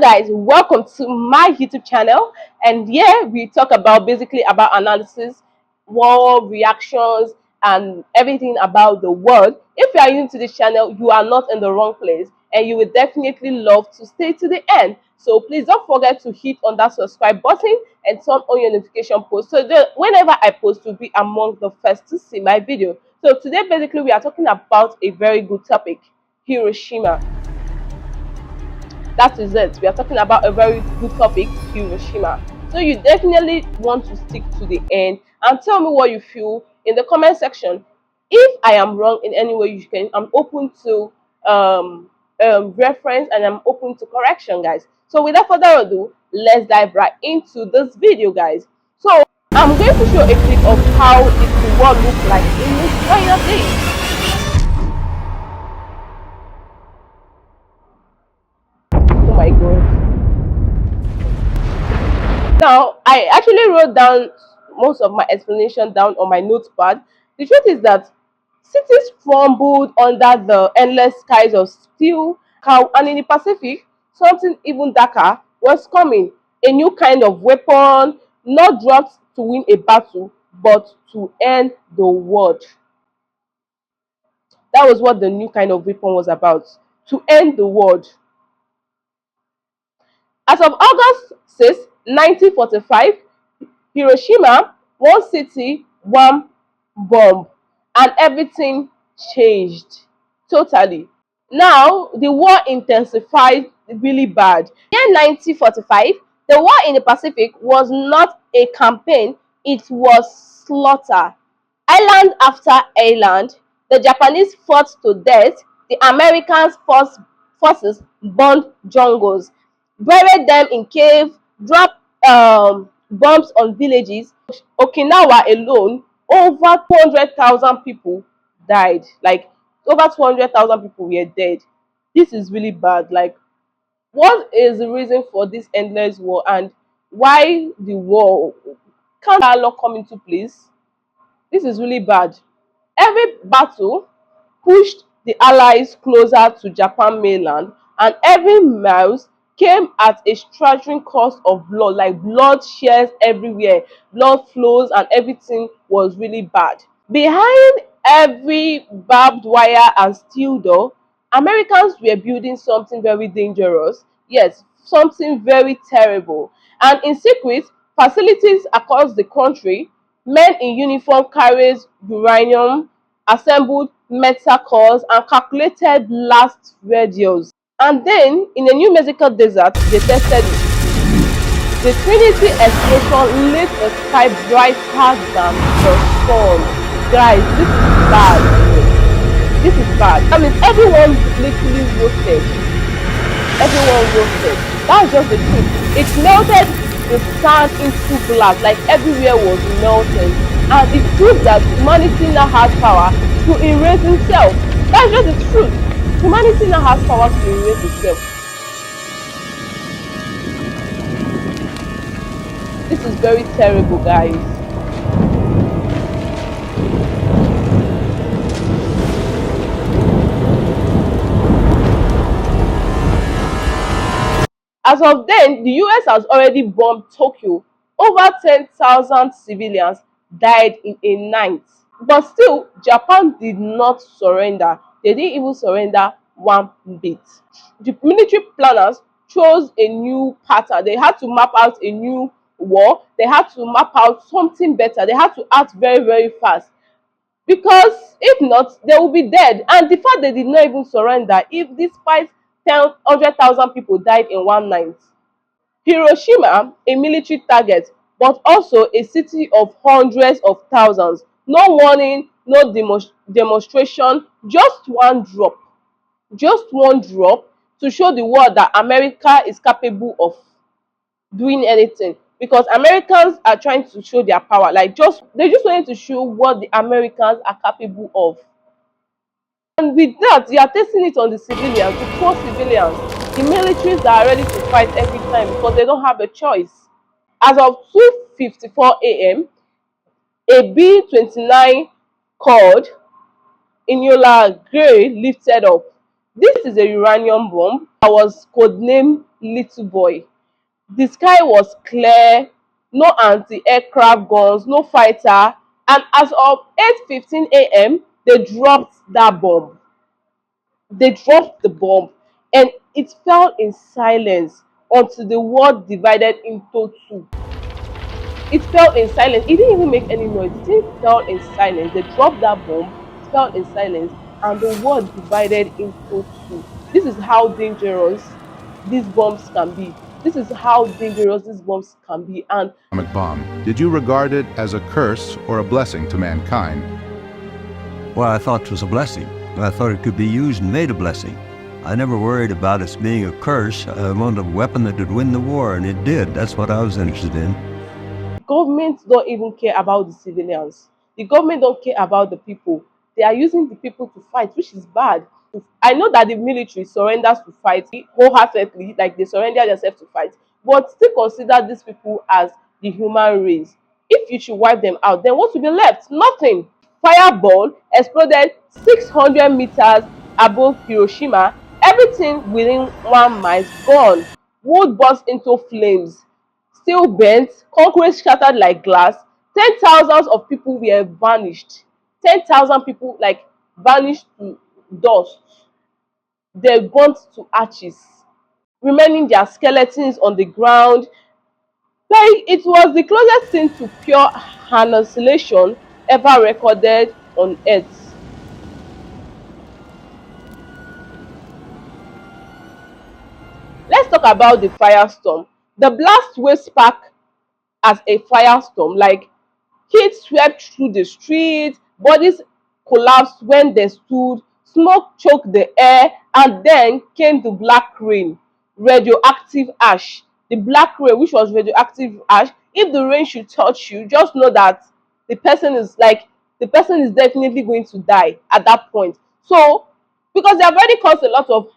guys, welcome to my YouTube channel, and here we talk about basically about analysis, war reactions, and everything about the world. If you are new to this channel, you are not in the wrong place, and you will definitely love to stay to the end. So please don't forget to hit on that subscribe button and turn on your notification post so that whenever I post, you'll be among the first to see my video. So today basically we are talking about a very good topic: Hiroshima. That is it. We are talking about a very good topic, Hiroshima. So you definitely want to stick to the end and tell me what you feel in the comment section. If I am wrong in any way, you can. I'm open to reference, and I'm open to correction, guys. So without further ado, let's dive right into this video, guys. So I'm going to show a clip of how the world looks like in this kind of day. Oh my god. Now, I actually wrote down most of my explanation down on my notepad. The truth is that cities crumbled under the endless skies of steel, cow, and in the Pacific, something even darker was coming. A new kind of weapon, not dropped to win a battle, but to end the world. That was what the new kind of weapon was about, to end the world. As of August 6, 1945, Hiroshima, one city, one bomb, and everything changed totally. Now, the war intensified really bad. In 1945, the war in the Pacific was not a campaign, it was slaughter. Island after island, the Japanese fought to death, the Americans forces burned jungles, buried them in caves, dropped bombs on villages. Okinawa alone, over 200,000 people died. Like, over 200,000 people were dead. This is really bad. Like, what is the reason for this endless war, and why the war? Can't dialogue come into place? This is really bad. Every battle pushed the Allies closer to Japan mainland, and every miles came at a staggering cost of blood. Like, blood shares everywhere, blood flows, and everything was really bad. Behind every barbed wire and steel door, Americans were building something very dangerous. Yes, something very terrible. And in secret, facilities across the country, men in uniform carried uranium, assembled metal cores, and calculated blast radius. And then, in a New Mexico desert, they tested it. The Trinity explosion lit a sky brighter than the sun. Guys, this is bad. This is bad. I mean, everyone literally roasted. Everyone roasted. That's just the truth. It melted the sand into glass. Like, everywhere was melting. And it proves that humanity now has power to erase itself. That's just the truth. Humanity now has power to erase itself. This is very terrible, guys. As of then, the US has already bombed Tokyo. Over 10,000 civilians died in a night. But still, Japan did not surrender. They didn't even surrender one bit. The military planners chose a new pattern. They had to map out a new war. They had to map out something better. They had to act very, very fast, because if not, they will be dead. And the fact they did not even surrender, if despite 100,000 people died in one night. Hiroshima, a military target, but also a city of hundreds of thousands. No warning, no demonstration, just one drop to show the world that America is capable of doing anything, because Americans are trying to show their power. Like, they just wanted to show what the Americans are capable of. And with that, they are testing it on the civilians, the poor civilians. The militaries are ready to fight every time because they don't have a choice. As of 2:54 a.m., a B-29 called Enola Gray lifted up. This is a uranium bomb that was codenamed Little Boy. The sky was clear, no anti-aircraft guns, no fighter, and as of 8:15 a.m., they dropped that bomb. They dropped the bomb, and it fell in silence until the world divided into two. It fell in silence. It didn't even make any noise. The thing fell in silence. They dropped that bomb, it fell in silence, and the world divided into two. This is how dangerous these bombs can be. This is how dangerous these bombs can be. And atomic bomb, did you regard it as a curse or a blessing to mankind? Well, I thought it was a blessing. I thought it could be used and made a blessing. I never worried about it being a curse. I wanted a weapon that could win the war, and it did. That's what I was interested in. governments don't even care about the civilians. The government don't care about the people. They are using the people to fight, which is bad. I know that the military surrenders to fight wholeheartedly, like they surrender themselves to fight, but still consider these people as the human race. If you should wipe them out, then what will be left? Nothing. Fireball exploded 600 meters above Hiroshima. Everything within 1 mile gone. Wood burst into flames. Steel bent, concrete shattered like glass. 10,000s of people were vanished. 10,000 people like vanished to dust. They burnt to ashes, remaining their skeletons on the ground. Like it was the closest thing to pure annihilation ever recorded on Earth. Let's talk about the firestorm. The blast wave spark as a firestorm, like heat swept through the streets, bodies collapsed when they stood, smoke choked the air, and then came the black rain, radioactive ash. The black rain, which was radioactive ash, if the rain should touch you, just know that the person is definitely going to die at that point. So, because they have already caused a lot of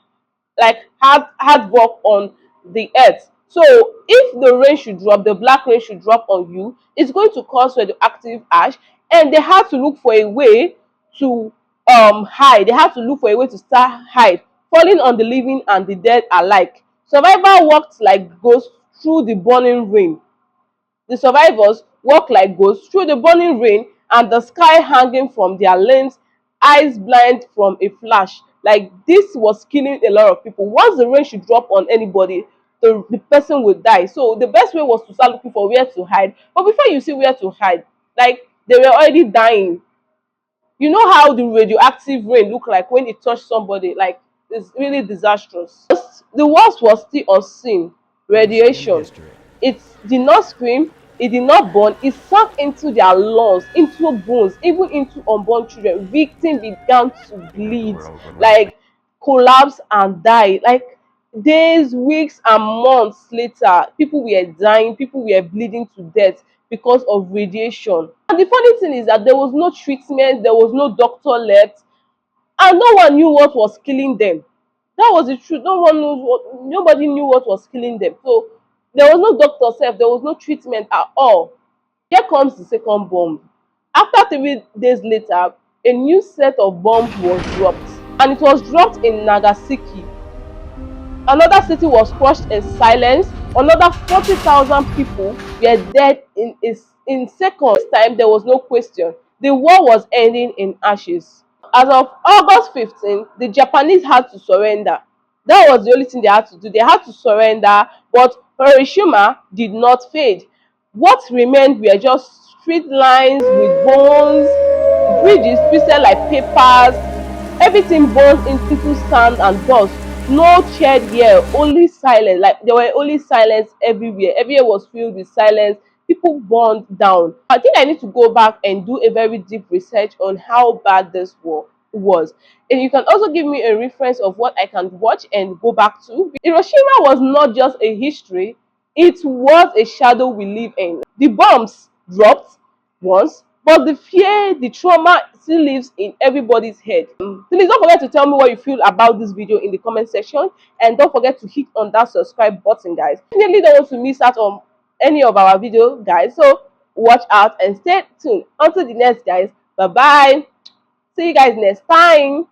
like hard work on the earth. So if the rain should drop, the black rain should drop on you, it's going to cause radioactive ash, and they have to look for a way to hide. They have to look for a way to start hide, falling on the living and the dead alike. Survivor walked like ghosts through the burning rain. The survivors walk like ghosts through the burning rain and the sky hanging from their limbs, eyes blind from a flash. Like this was killing a lot of people. Once the rain should drop on anybody, the person would die. So the best way was to start looking for where to hide. But before you see where to hide, like they were already dying. You know how the radioactive rain look like when it touched somebody, like it's really disastrous. The worst was still unseen. Radiation. It did not scream, it did not burn, it sank into their lungs, into bones, even into unborn children. Victims began to bleed, like collapse and die. Like days, weeks, and months later, people were dying, people were bleeding to death because of radiation. And the funny thing is that there was no treatment, there was no doctor left, and no one knew what was killing them. That was the truth. Nobody knew what was killing them. So there was no doctor sef, there was no treatment at all. Here comes the second bomb. After 3 days later, a new set of bombs was dropped, and it was dropped in Nagasaki. Another city was crushed in silence. Another 40,000 people were dead in seconds. This time there was no question. The war was ending in ashes. As of August 15, the Japanese had to surrender. That was the only thing they had to do. They had to surrender, but Hiroshima did not fade. What remained were just street lines with bones, bridges twisted like papers, everything burned into sand and dust. No cheered here, only silence. Like there were only silence everywhere. Everywhere was filled with silence. People burned down. I think I need to go back and do a very deep research on how bad this war was. And you can also give me a reference of what I can watch and go back to. Hiroshima was not just a history, it was a shadow we live in. The bombs dropped once, but the fear, the trauma still lives in everybody's head. Please don't forget to tell me what you feel about this video in the comment section, and don't forget to hit on that subscribe button, guys. Definitely don't want to miss out on any of our video, guys. So watch out and stay tuned. Until the next, guys. Bye bye. See you guys next time.